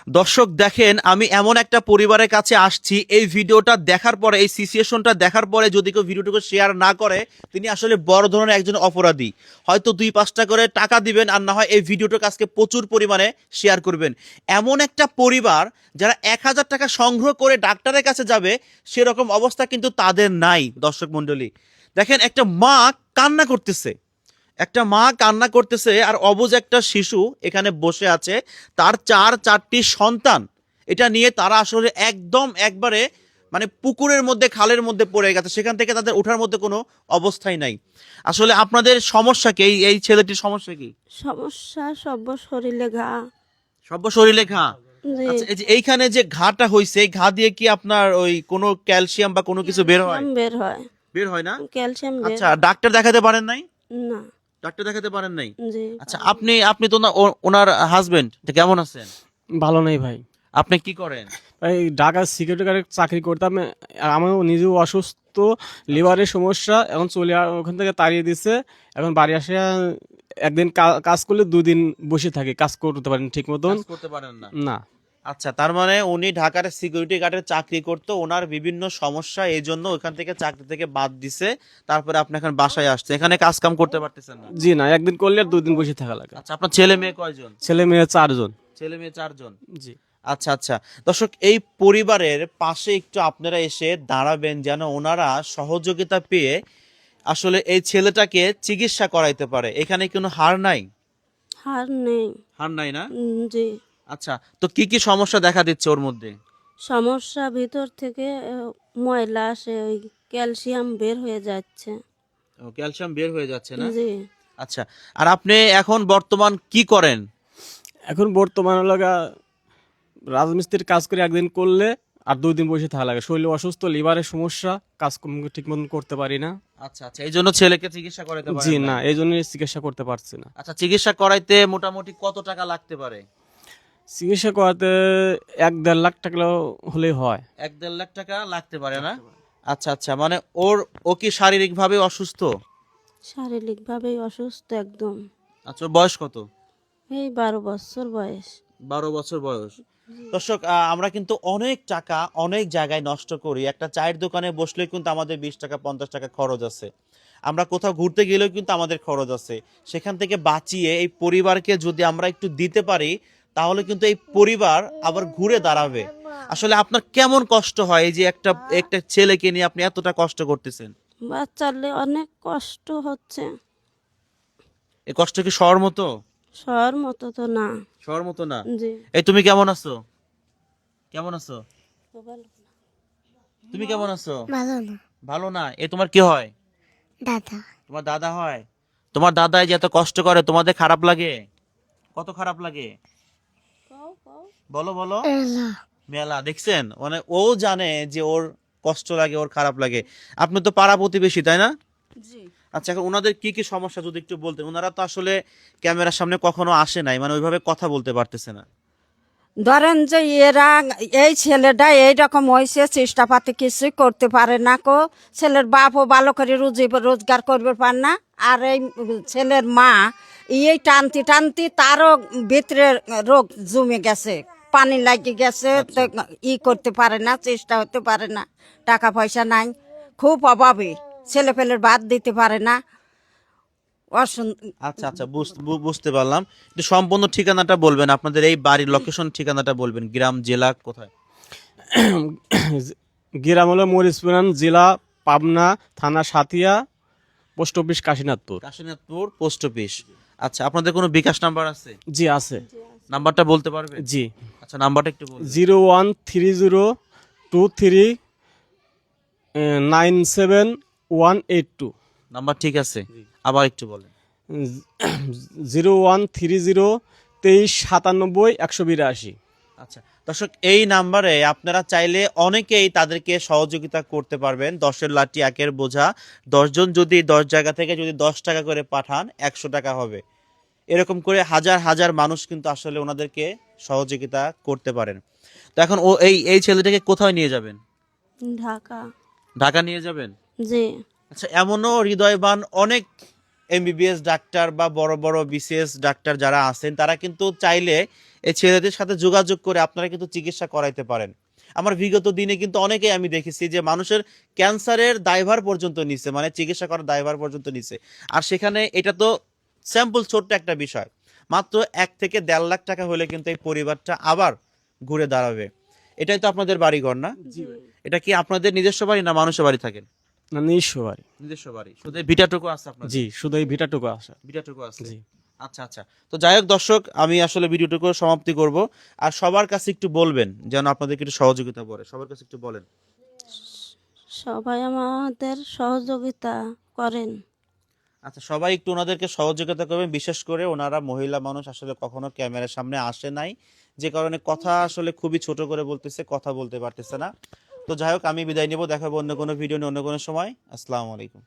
দর্শক দেখেন, আমি এমন একটা পরিবারের কাছে আসছি, এই ভিডিওটা দেখার পরে, এই সিচুয়েশনটা দেখার পরে যদি কেউ ভিডিওটাকে শেয়ার না করে, তিনি আসলে বড় ধরনের একজন অপরাধী। হয়তো 2-5টা করে টাকা দিবেন, আর না হয় এই ভিডিওটাকে আজকে প্রচুর পরিমাণে শেয়ার করবেন। এমন একটা পরিবার যারা 1,000 টাকা সংগ্রহ করে ডাক্তারের কাছে যাবে, সেরকম অবস্থা কিন্তু তাদের নাই। দর্শক মণ্ডলী দেখেন, একটা মা কান্না করতেছে, একটা মা কান্না করতেছে, আর অবুঝ একটা শিশু এখানে বসে আছে, তার চারটি সন্তান। এটা নিয়ে তারা আসলে একদম একবারে মানে পুকুরের মধ্যে, খালের মধ্যে পড়ে গেছে, সেখান থেকে তাদের ওঠার মধ্যে কোনো অবস্থাই নাই। আসলে আপনাদের সমস্যা কি? এই ছেলেটির সমস্যা কি? সমস্যা সব শরীরে ঘা। সব শরীরে ঘা। জি, আচ্ছা, এই যে এইখানে যে ঘাটা হইছে, এই ঘা দিয়ে কি আপনার ওই কোনো ক্যালসিয়াম বা কোনো কিছু বের হয়? ক্যালসিয়াম বের হয়। বের হয় না? ক্যালসিয়াম বের আচ্ছা, ডাক্তার দেখাতে পারেন নাই? না। ডাক্তার দেখাতে পারেন নাই? জি, আচ্ছা, আপনি আপনি তো না ওনার হাজবেন্ড, কেমন আছেন? ভালো নেই ভাই। আপনি কি করেন? ভাই ঢাকা সিকিউরিটি গার্ডে চাকরি করতাম। আর আমিও নিজেও অসুস্থ, লিভারের সমস্যা। এখন ওখান থেকে তাড়িয়ে দিছে। এখন বাড়ি আসে একদিন কাজ করলে 2 দিন বসে থাকি, কাজ করতে পারেন ঠিক মতন কাজ করতে পারেন না? না। আচ্ছা, তার মানে উনি ঢাকার সিকিউরিটি গার্ডের চাকরি করতো, ওনার বিভিন্ন সমস্যা, এই জন্য ওখান থেকে চাকরি থেকে বাদ দিছে। তারপরে আপনি এখন বাসায় আসছে, এখানে কাজ কাম করতে পারতেছেন না? জি না, একদিন করলে আর 2 দিন বসে থাকা লাগে। আচ্ছা, আপনার ছেলে মেয়ে কয়জন? ছেলে মেয়ে 4 জন। ছেলে মেয়ে 4 জন। জি। আচ্ছা আচ্ছা, দর্শক এই পরিবারের পাশে একটু আপনারা এসে দাঁড়াবেন, যেন ওনারা সহযোগিতা পেয়ে আসলে এই ছেলেটাকে চিকিৎসা করাইতে পারে। এখানে কোনো হার নাই? হার নেই। হার নাই না? জি, আচ্ছা, তো কি কি সমস্যা দেখা দিচ্ছে ওর মধ্যে? সমস্যা ভিতর থেকে ময়লা আসে, ওই ক্যালসিয়াম বের হয়ে যাচ্ছে। ও, ক্যালসিয়াম বের হয়ে যাচ্ছে না? জি, আচ্ছা, আর আপনি এখন বর্তমান কি করেন? এখন বর্তমানে লাগা রাজমিস্ত্রির কাজ করে একদিন করলে আর 2 দিন বসে থাকা লাগে। শরীর অসুস্থ, লিভারের সমস্যা, কাজ ঠিক মতন করতে পারি না। আচ্ছা আচ্ছা, এই জন্য ছেলেকে চিকিৎসা করাইতে জি পারেন না, না? এই জন্যই চিকিৎসা করতে পারছি না। আচ্ছা, চিকিৎসা করাইতে মোটামুটি কত টাকা লাগতে পারে? চিকিৎসা করাতে 1-1.5 লাখ টাকা হলেই হয়। 1-1.5 লাখ টাকা লাগতে পারে না? আচ্ছা আচ্ছা, মানে ও কি শারীরিক ভাবে অসুস্থ? শারীরিকভাবেই অসুস্থ একদম। আচ্ছা, ওর বয়স কত? এই 12 বছর বয়স। 12 বছর বয়স। দর্শক, আমরা কিন্তু অনেক টাকা অনেক জায়গায় নষ্ট করি। একটা চায়ের দোকানে বসলে কিন্তু আমাদের 20 টাকা 50 টাকা খরচ আছে। আমরা কোথাও ঘুরতে গেলেও কিন্তু আমাদের খরচ আছে। সেখান থেকে বাঁচিয়ে এই পরিবারকে যদি আমরা একটু দিতে পারি, তাহলে কিন্তু এই পরিবার আবার ঘুরে দাঁড়াবে। আসলে আপনার কেমন কষ্ট হয় এই যে একটা একটা ছেলেকে নিয়ে আপনি এতটা কষ্ট করতেছেন? বাচ্চালে অনেক কষ্ট হচ্ছে। এই কষ্ট কি সবার মতো? শহর মতো তো না। সবার মতো না? জি, এই তুমি কেমন আছো? কেমন আছো? তুমি কেমন আছো? ভালো না। ভালো না? এ তোমার কি হয়? দাদা। তোমার দাদা হয়? তোমার দাদা এই যে এত কষ্ট করে, তোমাদের খারাপ লাগে? কত খারাপ লাগে? বলো বলো। এলা। মেলা দেখছেন, মানে ও জানে যে ওর কষ্ট লাগে, ওর খারাপ লাগে। আপনি তো পাড়া প্রতিবেশী, তাই না? জি। আচ্ছা, এখন ওনাদের কি কি সমস্যা যদি একটু বলতেন। ওনারা তো আসলে ক্যামেরার সামনে কখনো আসে নাই, মানে ওইভাবে কথা বলতে পারতেছে না। ধরেন যে এরা, এই ছেলেটা এইরকম হয়েছে, চেষ্টাপাতি কিছুই করতে পারে না কো। ছেলের বাপও ভালো করে রোজগার করবে পার না। আর এই ছেলের মা এই টানতি টানতি তারও ভিতরে রোগ জমে গেছে, পানি লাগিয়ে গেছে। তো করতে পারে না, চেষ্টা হতে পারে না, টাকা পয়সা নাই, খুব অভাবে, ছেলে পেলের ভাত দিতে পারে না। আচ্ছা আচ্ছা, বুঝতে পারলাম। একটু সম্পূর্ণ ঠিকানাটা বলবেন, আপনাদের এই বাড়ির লোকেশন ঠিকানাটা বলবেন, গ্রাম জেলা কোথায়? গ্রাম হলো মরিচপুরান, জেলা পাবনা, থানা Satia, post office Kashinathpur. Kashinathpur post office. আচ্ছা, আপনাদের কোনো বিকাশ নাম্বার আছে? জি আছে। নাম্বারটা বলতে পারবেন? জি, আচ্ছা, নাম্বারটা একটু বলুন। 01302397182। নাম্বার ঠিক আছে, আবার একটু বলেন। 0130223971182। আচ্ছা, দর্শক এই নাম্বারে আপনারা চাইলে অনেকেই তাদেরকে সহযোগিতা করতে পারবেন। 10-এর লাঠি 1-এর বোঝা, 10 জন যদি 10 জায়গা থেকে যদি 10 টাকা করে পাঠান, 100 টাকা হবে। এরকম করে হাজার হাজার মানুষ কিন্তু আসলে ওনাদেরকে সহযোগিতা করতে পারেন। তো এখন ও এই ছেলেটাকে কোথায় নিয়ে যাবেন? ঢাকা। ঢাকা নিয়ে যাবেন? জি, আচ্ছা, এমনও হৃদয়বান অনেক এমবিবিএস ডাক্তার বা বড় বড় বিসিএস ডাক্তার যারা আছেন, তারা কিন্তু চাইলে এই ছেলেদের সাথে যোগাযোগ করে আপনারা কিন্তু চিকিৎসা করাইতে পারেন। আমার বিগত দিনে কিন্তু অনেকেই আমি দেখেছি যে মানুষের ক্যান্সারের দায়ভার পর্যন্ত নিছে, মানে চিকিৎসা করার দায়ভার পর্যন্ত নিছে। আর সেখানে এটা তো স্যাম্পল, ছোট্ট একটা বিষয়, মাত্র 1 থেকে 1.5 লাখ টাকা হলে কিন্তু এই পরিবারটা আবার ঘুরে দাঁড়াবে। এটাই তো আপনাদের বাড়িঘর না? এটা কি আপনাদের নিজস্ব বাড়ি না মানুষের বাড়ি থাকেন? না, নিঃস্ব বাড়ি। নিজস্ব বাড়ি, শুধু এই ভিটাটুকু আছে আপনার? জি, শুধু এই ভিটাটুকু আসা। ভিটাটুকু আছে। জি। আচ্ছা আচ্ছা, তো যাই হোক দর্শক, আমি আসলে ভিডিওটুকু সমাপ্তি করব। আর সবার কাছে একটু বলবেন যেন আপনাদেরকে একটু সহযোগিতা করে, সবার কাছে একটু বলেন। সবাই আমাদের সহযোগিতা করেন। আচ্ছা, সবাই একটু ওনাদেরকে সহযোগিতা করবেন। বিশেষ করে ওনারা মহিলা মানুষ, আসলে কখনো ক্যামেরার সামনে আসে নাই, যে কারণে কথা আসলে খুবই ছোট করে বলতেছে, কথা বলতে পারতেছে না। তো যাই হোক, আমি বিদায় নেব, দেখাবো অন্য কোনো ভিডিও নিয়ে অন্য কোনো সময়। আসসালামু আলাইকুম।